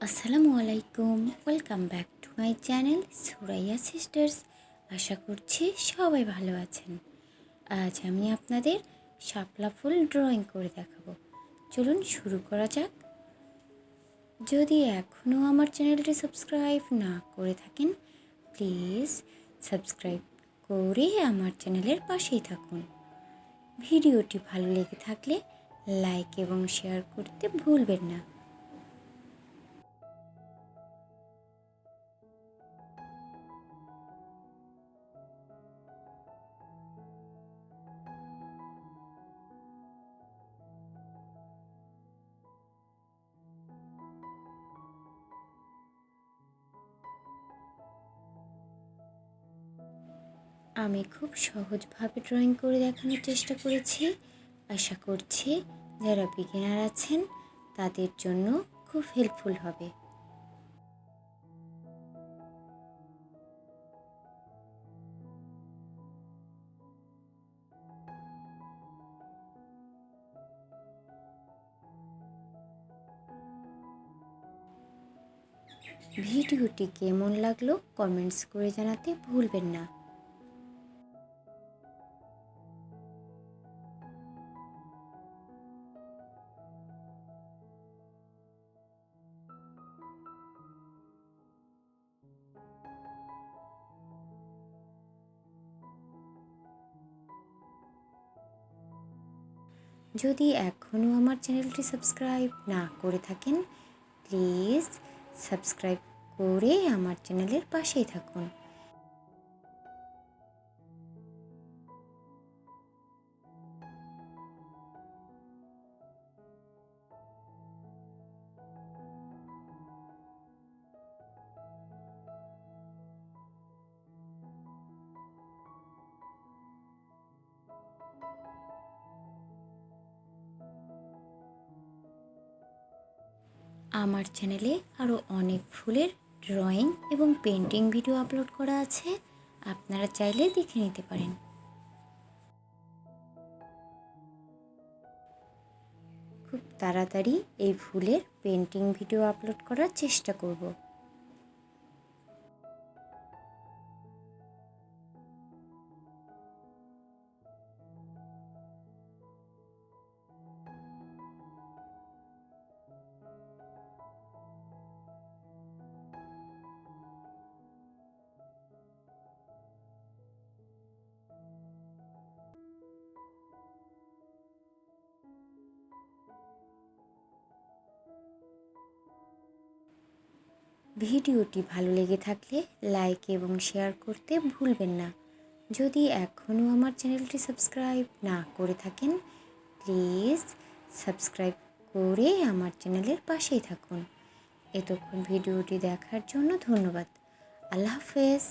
আসসালামুয়ালাইকুম, welcome back to my channel Suraiya sisters. আশা করছি সবাই ভালো আছেন। আজ আমি আপনাদের শাপলা ফুল ড্রয়িং করে দেখাবো। চলুন শুরু করা যাক। যদি এখনও আমার চ্যানেলটি সাবস্ক্রাইব না করে থাকেন, প্লিজ সাবস্ক্রাইব করে আমার চ্যানেলের পাশেই থাকুন। ভিডিওটি ভালো লেগে থাকলে লাইক এবং শেয়ার করতে ভুলবেন না। আমি খুব সহজভাবে ড্রয়িং করে দেখানোর চেষ্টা করেছি। আশা করছি যারা বিগিনার আছেন তাদের জন্য খুব হেল্পফুল হবে। ভিডিওটি কেমন লাগলো কমেন্টস করে জানাতে ভুলবেন না। যদি এখনও আমার চ্যানেলটি সাবস্ক্রাইব না করে থাকেন, প্লিজ সাবস্ক্রাইব করে আমার চ্যানেলের পাশেই থাকুন। আমার চ্যানেলে আরও অনেক ফুলের ড্রয়িং এবং পেন্টিং ভিডিও আপলোড করা আছে, আপনারা চাইলে দেখে নিতে পারেন। খুব তাড়াতাড়ি এই ফুলের পেন্টিং ভিডিও আপলোড করার চেষ্টা করব। ভিডিওটি ভালো লেগে থাকলে লাইক এবং শেয়ার করতে ভুলবেন না। যদি এখনও আমার চ্যানেলটি সাবস্ক্রাইব না করে থাকেন, প্লিজ সাবস্ক্রাইব করে আমার চ্যানেলের পাশেই থাকুন। এতক্ষণ ভিডিওটি দেখার জন্য ধন্যবাদ। আল্লাহ হাফেজ।